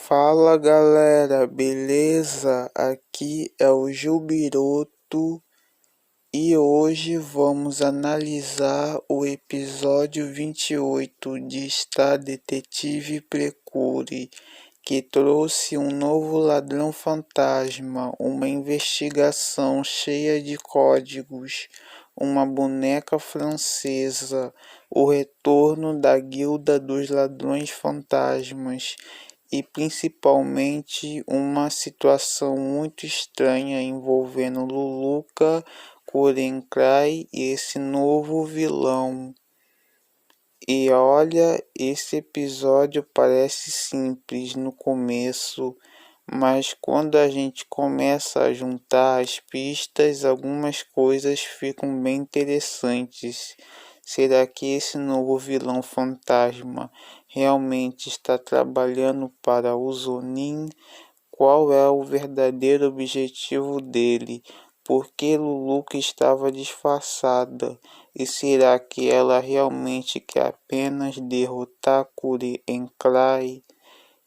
Fala galera, beleza? Aqui é o Jubiroto e hoje vamos analisar o episódio 28 de Star Detetive Precure, que trouxe um novo ladrão fantasma, uma investigação cheia de códigos, uma boneca francesa, o retorno da Guilda dos Ladrões Fantasmas e principalmente uma situação muito estranha envolvendo Luluca, Kurenkrai e esse novo vilão. E olha, esse episódio parece simples no começo, mas quando a gente começa a juntar as pistas, algumas coisas ficam bem interessantes. Será que esse novo vilão fantasma realmente está trabalhando para o Zonin? Qual é o verdadeiro objetivo dele? Por que Luluca estava disfarçada? E será que ela realmente quer apenas derrotar Kurenkrai?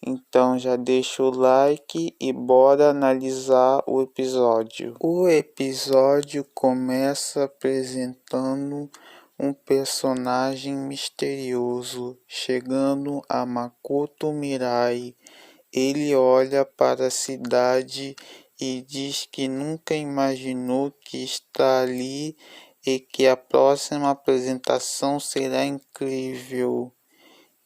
Então já deixa o like e bora analisar o episódio. O episódio começa apresentando um personagem misterioso chegando a Makoto Mirai. Ele olha para a cidade e diz que nunca imaginou que está ali e que a próxima apresentação será incrível.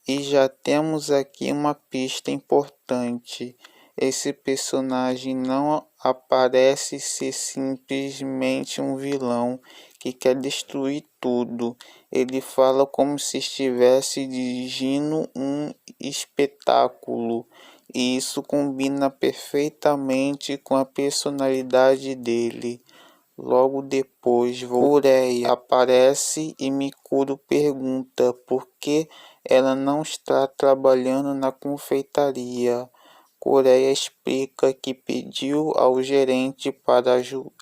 E já temos aqui uma pista importante. Esse personagem não aparece ser simplesmente um vilão que quer destruir tudo. Ele fala como se estivesse dirigindo um espetáculo. E isso combina perfeitamente com a personalidade dele. Logo depois, Kureia aparece e Mikuro pergunta por que ela não está trabalhando na confeitaria. Kureia explica que pediu ao gerente para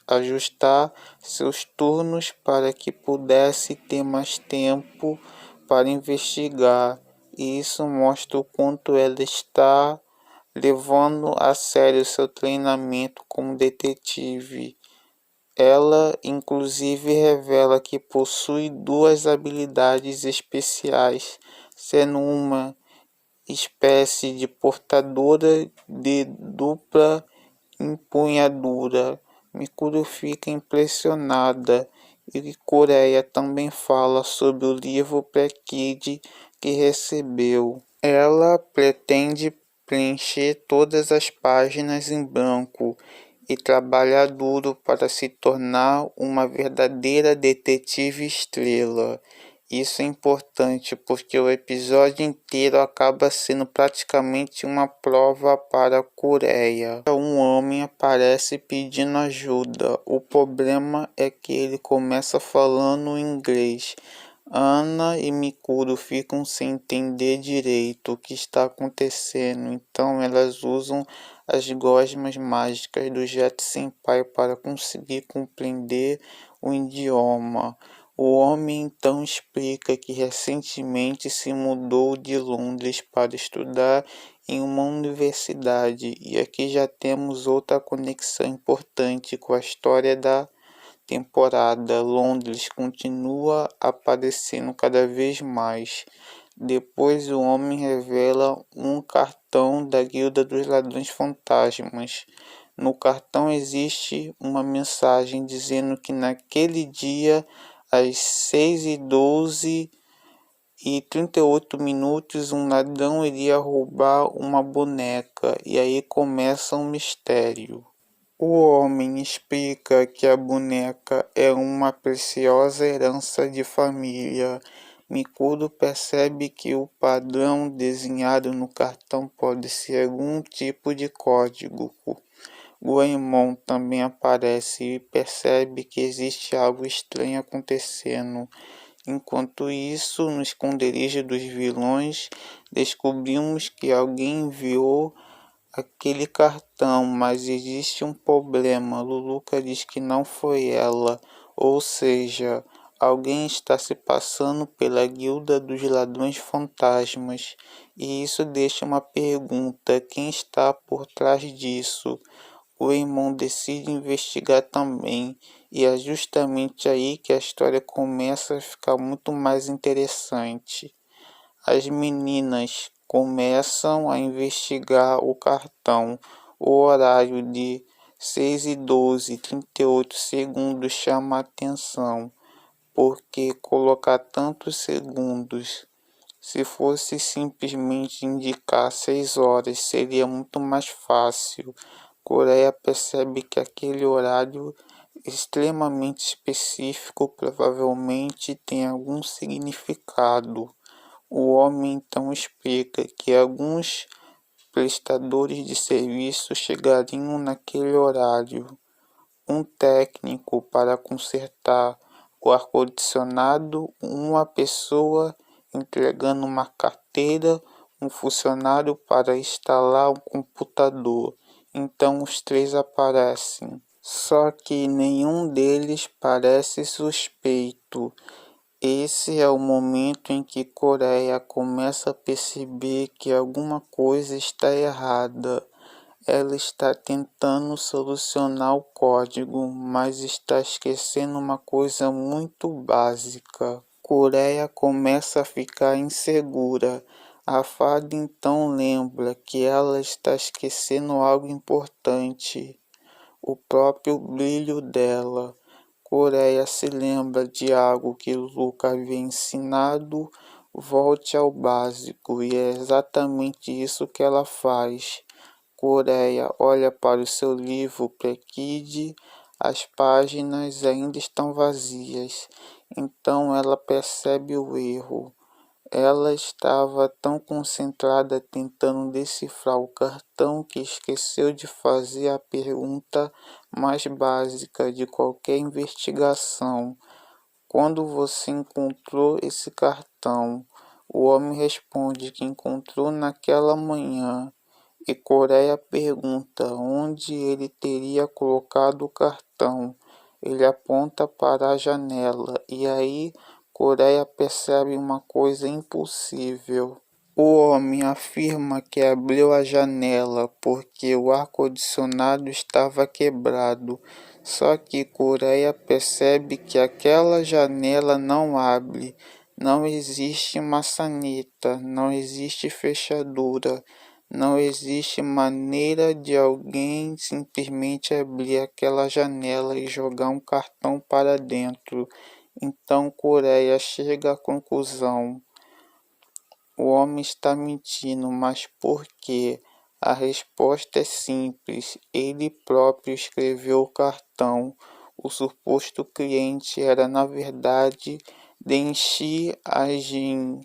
ajustar seus turnos para que pudesse ter mais tempo para investigar. E isso mostra o quanto ela está levando a sério seu treinamento como detetive. Ela inclusive revela que possui duas habilidades especiais, sendo uma espécie de portadora de dupla empunhadura. Mikuro fica impressionada e Kureia também fala sobre o livro pré-kid que recebeu. Ela pretende preencher todas as páginas em branco e trabalhar duro para se tornar uma verdadeira detetive estrela. Isso é importante porque o episódio inteiro acaba sendo praticamente uma prova para a Kureia. Um homem aparece pedindo ajuda. O problema é que ele começa falando inglês. Ana e Mikuro ficam sem entender direito o que está acontecendo, então elas usam as gosmas mágicas do Jet Senpai para conseguir compreender o idioma. O homem então explica que recentemente se mudou de Londres para estudar em uma universidade, e aqui já temos outra conexão importante com a história da temporada. Londres continua aparecendo cada vez mais. Depois o homem revela um cartão da Guilda dos Ladrões Fantasmas. No cartão existe uma mensagem dizendo que naquele dia, às 6h12 e 38 minutos, um ladrão iria roubar uma boneca. E aí começa um mistério. O homem explica que a boneca é uma preciosa herança de família. Mikuro percebe que o padrão desenhado no cartão pode ser algum tipo de código. Goemon também aparece e percebe que existe algo estranho acontecendo. Enquanto isso, no esconderijo dos vilões, descobrimos que alguém enviou aquele cartão, mas existe um problema. Luluca diz que não foi ela, ou seja, Alguém está se passando pela guilda dos ladrões fantasmas, e isso deixa uma pergunta: quem está por trás disso? O irmão decide investigar também, e é justamente aí que a história começa a ficar muito mais interessante. As meninas começam a investigar o cartão. O horário de 6h12, 38 segundos chama a atenção, porque colocar tantos segundos, se fosse simplesmente indicar 6 horas, seria muito mais fácil. Coreia percebe que aquele horário extremamente específico provavelmente tem algum significado. O homem então explica que alguns prestadores de serviço chegariam naquele horário. Um técnico para consertar o ar-condicionado, uma pessoa entregando uma carteira, um funcionário para instalar um computador. Então os três aparecem. Só que nenhum deles parece suspeito. Esse é o momento em que Coreia começa a perceber que alguma coisa está errada. Ela está tentando solucionar o código, mas está esquecendo uma coisa muito básica. Coreia começa a ficar insegura. A fada então lembra que ela está esquecendo algo importante: o próprio brilho dela. Coreia se lembra de algo que Luca havia ensinado: volte ao básico, e é exatamente isso que ela faz. Coreia olha para o seu livro Prekid, as páginas ainda estão vazias, então ela percebe o erro. Ela estava tão concentrada tentando decifrar o cartão que esqueceu de fazer a pergunta mais básica de qualquer investigação: quando você encontrou esse cartão? O homem responde que encontrou naquela manhã, e Coreia pergunta onde ele teria colocado o cartão. Ele aponta para a janela, e aí Coreia percebe uma coisa impossível. O homem afirma que abriu a janela porque o ar-condicionado estava quebrado. Só que Coreia percebe que aquela janela não abre. Não existe maçaneta, não existe fechadura, não existe maneira de alguém simplesmente abrir aquela janela e jogar um cartão para dentro. Então Coreia chega à conclusão: o homem está mentindo, mas por quê? A resposta é simples: ele próprio escreveu o cartão. O suposto cliente era, na verdade, Denshi Ajin,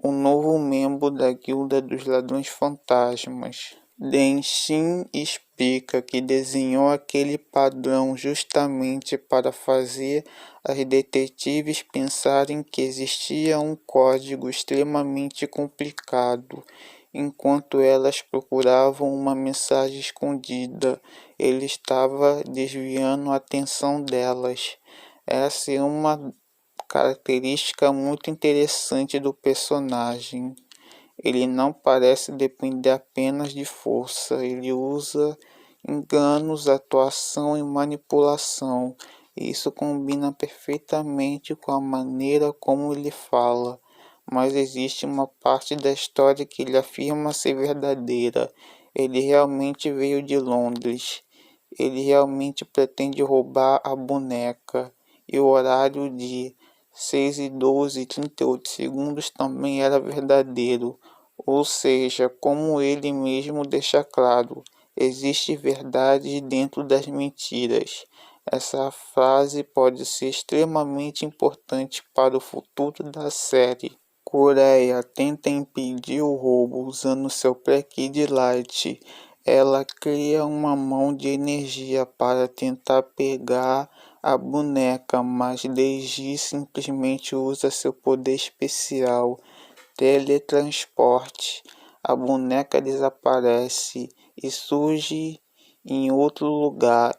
um novo membro da Guilda dos Ladrões Fantasmas. Denshin explica que desenhou aquele padrão justamente para fazer as detetives pensarem que existia um código extremamente complicado. Enquanto elas procuravam uma mensagem escondida, ele estava desviando a atenção delas. Essa é uma característica muito interessante do personagem. Ele não parece depender apenas de força, ele usa enganos, atuação e manipulação. Isso combina perfeitamente com a maneira como ele fala, mas existe uma parte da história que ele afirma ser verdadeira. Ele realmente veio de Londres. Ele realmente pretende roubar a boneca. E o horário de 6h12, 38 segundos também era verdadeiro. Ou seja, como ele mesmo deixa claro, existe verdade dentro das mentiras. Essa frase pode ser extremamente importante para o futuro da série. Coreia tenta impedir o roubo usando seu Prekid Light. Ela cria uma mão de energia para tentar pegar a boneca, mas Deji simplesmente usa seu poder especial, teletransporte. A boneca desaparece e surge em outro lugar,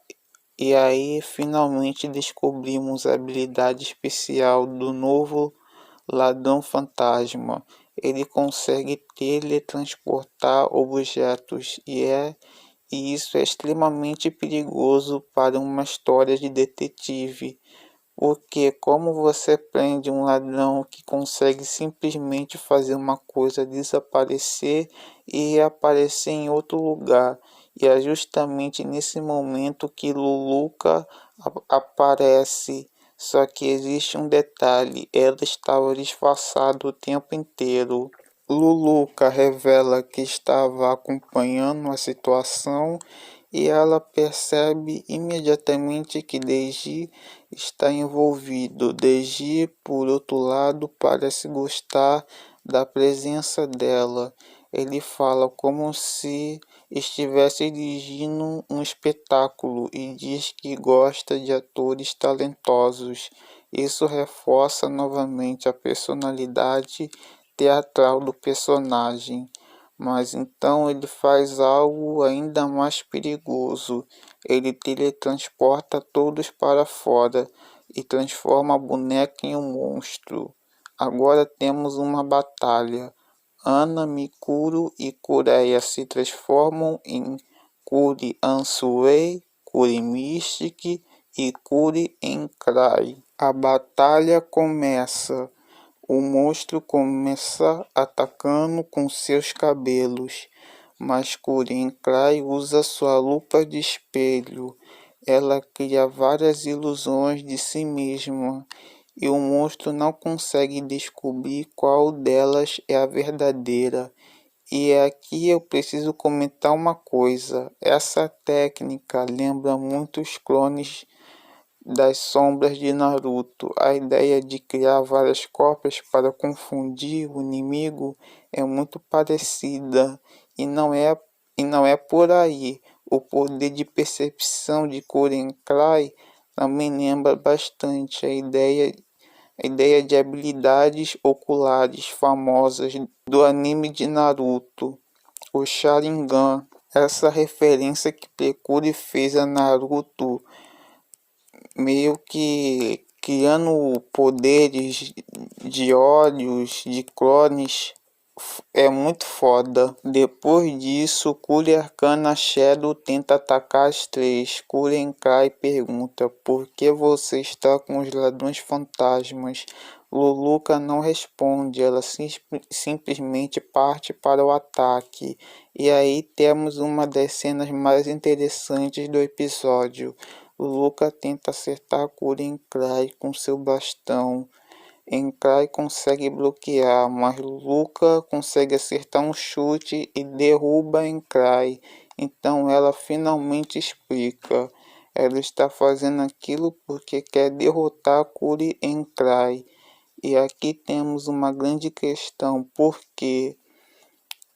E aí finalmente descobrimos a habilidade especial do novo ladrão fantasma. Ele consegue teletransportar objetos e isso é extremamente perigoso para uma história de detetive. Porque como você prende um ladrão que consegue simplesmente fazer uma coisa desaparecer e aparecer em outro lugar? E é justamente nesse momento que Luluca aparece. Só que existe um detalhe, ela estava disfarçada o tempo inteiro. Luluca revela que estava acompanhando a situação e ela percebe imediatamente que Deji está envolvido. Deji, por outro lado, parece gostar da presença dela. Ele fala como se estivesse dirigindo um espetáculo e diz que gosta de atores talentosos. Isso reforça novamente a personalidade teatral do personagem. Mas então ele faz algo ainda mais perigoso. Ele teletransporta todos para fora e transforma a boneca em um monstro. Agora temos uma batalha. Ana, Mikuro e Kureia se transformam em Kuri Ansuei, Kuri Mystic e Kuri Enkrai. A batalha começa. O monstro começa atacando com seus cabelos, mas Kurenkrai usa sua lupa de espelho. Ela cria várias ilusões de si mesma e o monstro não consegue descobrir qual delas é a verdadeira. E aqui eu preciso comentar uma coisa. Essa técnica lembra muito os clones das sombras de Naruto. A ideia de criar várias cópias para confundir o inimigo é muito parecida e não é por aí. O poder de percepção de Kurenkrai também lembra bastante a ideia de habilidades oculares famosas do anime de Naruto, o Sharingan. Essa referência que Precure fez a Naruto meio que criando poderes de olhos, de clones, é muito foda. Depois disso, Cure Arcana Shadow tenta atacar as três. Kurenkai pergunta por que você está com os ladrões fantasmas. Luluca não responde, ela simplesmente parte para o ataque. E aí temos uma das cenas mais interessantes do episódio. Luluca tenta acertar Kurenkai com seu bastão. Encrai consegue bloquear, mas Luca consegue acertar um chute e derruba Encrai. Então ela finalmente explica. Ela está fazendo aquilo porque quer derrotar Kuri Encrai. E aqui temos uma grande questão, porque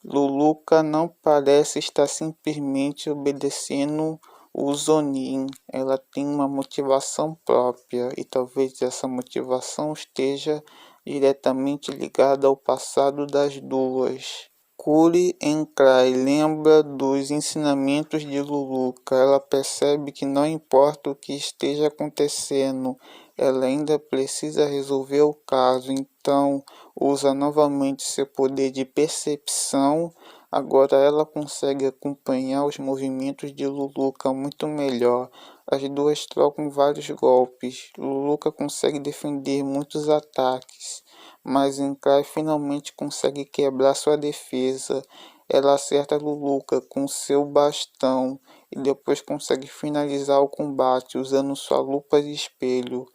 Luluca não parece estar simplesmente obedecendo o Zonin. Ela tem uma motivação própria e talvez essa motivação esteja diretamente ligada ao passado das duas. Kuri Enkrai lembra dos ensinamentos de Luluca. Ela percebe que não importa o que esteja acontecendo, ela ainda precisa resolver o caso. Então, usa novamente seu poder de percepção. Agora ela consegue acompanhar os movimentos de Luluca muito melhor. As duas trocam vários golpes. Luluca consegue defender muitos ataques, mas Encrai finalmente consegue quebrar sua defesa. Ela acerta Luluca com seu bastão e depois consegue finalizar o combate usando sua lupa de espelho.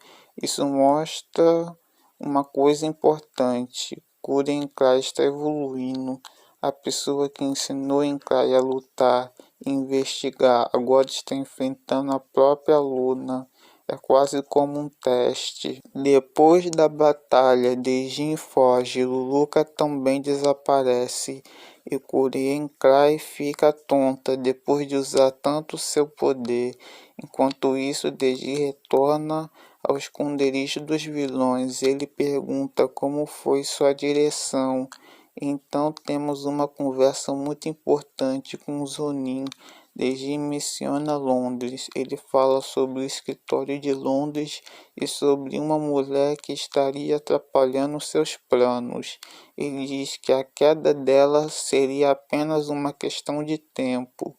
Isso mostra uma coisa importante. Kurenkrai está evoluindo. A pessoa que ensinou Encrai a lutar e investigar agora está enfrentando a própria aluna. É quase como um teste. Depois da batalha, Dejin foge, Luluca também desaparece e Kurenkrai fica tonta depois de usar tanto seu poder. Enquanto isso, Deji retorna ao esconderijo dos vilões. Ele pergunta como foi sua direção Então temos uma conversa muito importante com o Zonin. Deji menciona Londres. Ele fala sobre o escritório de Londres e sobre uma mulher que estaria atrapalhando seus planos. Ele diz que a queda dela seria apenas uma questão de tempo.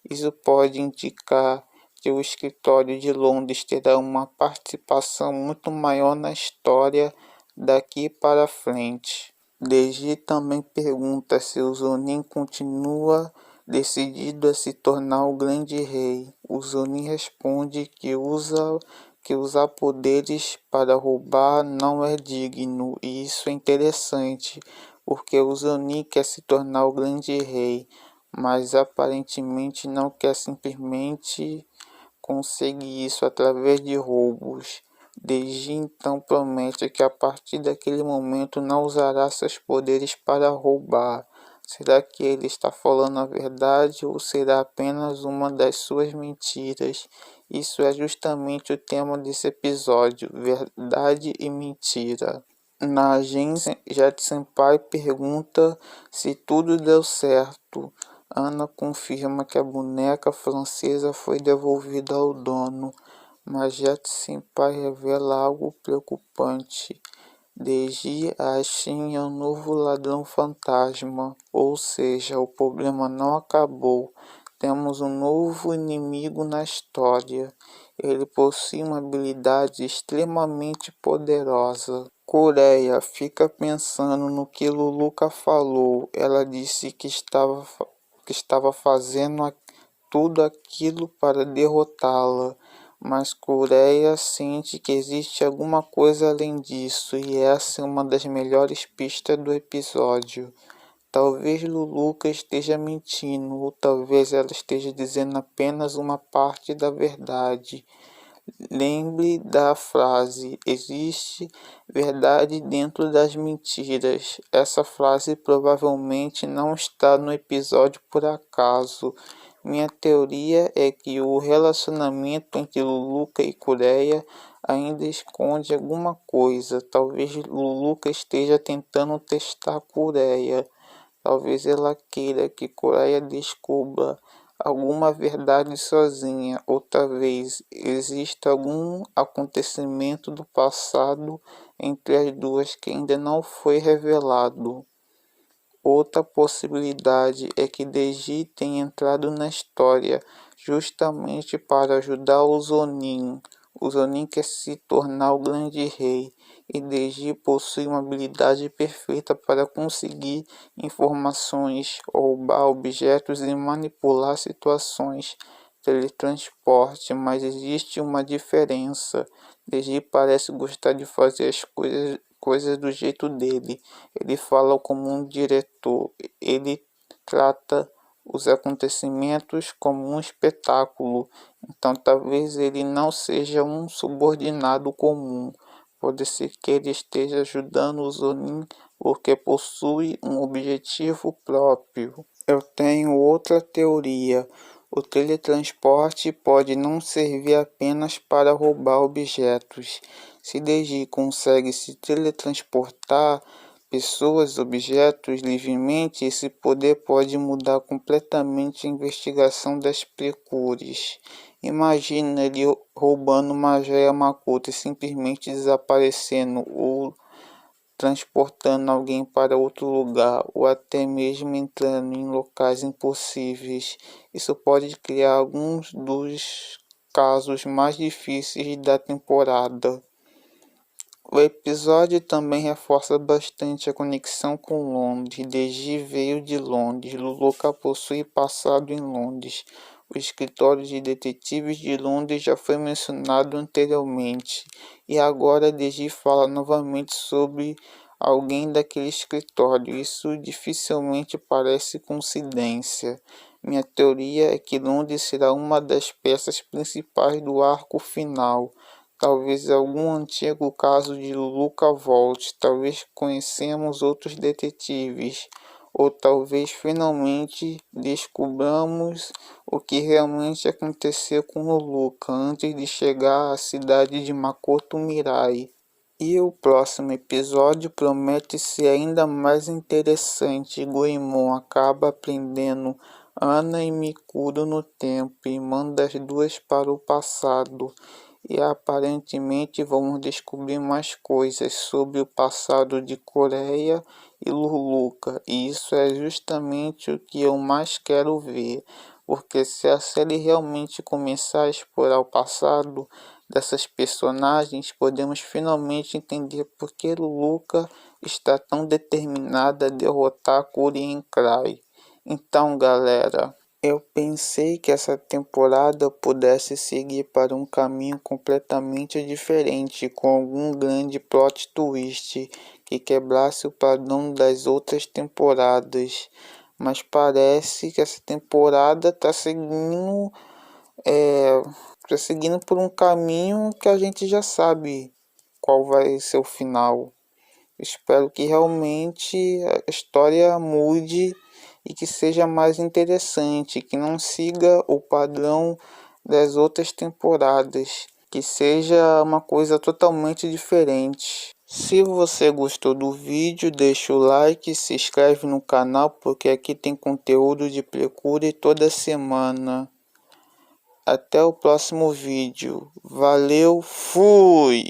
Isso pode indicar que o escritório de Londres terá uma participação muito maior na história daqui para frente. Deji também pergunta se o Zonin continua decidido a se tornar o grande rei. O Zonin responde que usar poderes para roubar não é digno, e isso é interessante, porque o Zonin quer se tornar o grande rei, mas aparentemente não quer simplesmente conseguir isso através de roubos. Desde então promete que a partir daquele momento não usará seus poderes para roubar. Será que ele está falando a verdade ou será apenas uma das suas mentiras? Isso é justamente o tema desse episódio, verdade e mentira. Na agência, Jet Senpai pergunta se tudo deu certo. Ana confirma que a boneca francesa foi devolvida ao dono, mas Jet Senpai revela algo preocupante. Deji Ashin é um novo ladrão fantasma, ou seja, o problema não acabou. Temos um novo inimigo na história. Ele possui uma habilidade extremamente poderosa. Coreia fica pensando no que Luluca falou. Ela disse que estava fazendo tudo aquilo para derrotá-la, mas Coreia sente que existe alguma coisa além disso, e essa é uma das melhores pistas do episódio. Talvez Luluca esteja mentindo, ou talvez ela esteja dizendo apenas uma parte da verdade. Lembre da frase: existe verdade dentro das mentiras. Essa frase provavelmente não está no episódio por acaso. Minha teoria é que o relacionamento entre Luluca e Coreia ainda esconde alguma coisa. Talvez Luluca esteja tentando testar Coreia. Talvez ela queira que Coreia descubra alguma verdade sozinha, ou talvez exista algum acontecimento do passado entre as duas que ainda não foi revelado. Outra possibilidade é que Deji tenha entrado na história justamente para ajudar o Zonin. O Zonin quer se tornar o grande rei, e Deji possui uma habilidade perfeita para conseguir informações, roubar objetos e manipular situações. Teletransporte, mas existe uma diferença. Deji parece gostar de fazer as coisas do jeito dele. Ele fala como um diretor. Ele trata os acontecimentos como um espetáculo. Então talvez ele não seja um subordinado comum. Pode ser que ele esteja ajudando o Zonin porque possui um objetivo próprio. Eu tenho outra teoria. O teletransporte pode não servir apenas para roubar objetos. Se Deji consegue se teletransportar pessoas, objetos livremente, esse poder pode mudar completamente a investigação das Precures. Imagina ele roubando uma joia Makuta e simplesmente desaparecendo ou transportando alguém para outro lugar, ou até mesmo entrando em locais impossíveis. Isso pode criar alguns dos casos mais difíceis da temporada. O episódio também reforça bastante a conexão com Londres. Deji veio de Londres. Luluca possui passado em Londres. O escritório de detetives de Londres já foi mencionado anteriormente. E agora Deji fala novamente sobre alguém daquele escritório. Isso dificilmente parece coincidência. Minha teoria é que Londres será uma das peças principais do arco final. Talvez algum antigo caso de Luluca volte, talvez conhecemos outros detetives, ou talvez finalmente descobramos o que realmente aconteceu com Luluca antes de chegar à cidade de Makoto Mirai. E o próximo episódio promete ser ainda mais interessante. Goemon acaba prendendo Ana e Mikuro no tempo e manda as duas para o passado. E aparentemente vamos descobrir mais coisas sobre o passado de Coreia e Luluca. E isso é justamente o que eu mais quero ver. Porque se a série realmente começar a explorar o passado dessas personagens, podemos finalmente entender por que Luluca está tão determinada a derrotar Kuririn Cry. Então, galera, eu pensei que essa temporada pudesse seguir para um caminho completamente diferente, com algum grande plot twist que quebrasse o padrão das outras temporadas. Mas parece que essa temporada está seguindo por um caminho que a gente já sabe qual vai ser o final. Espero que realmente a história mude e que seja mais interessante, que não siga o padrão das outras temporadas, que seja uma coisa totalmente diferente. Se você gostou do vídeo, deixa o like, se inscreve no canal porque aqui tem conteúdo de Precure toda semana. Até o próximo vídeo. Valeu, fui!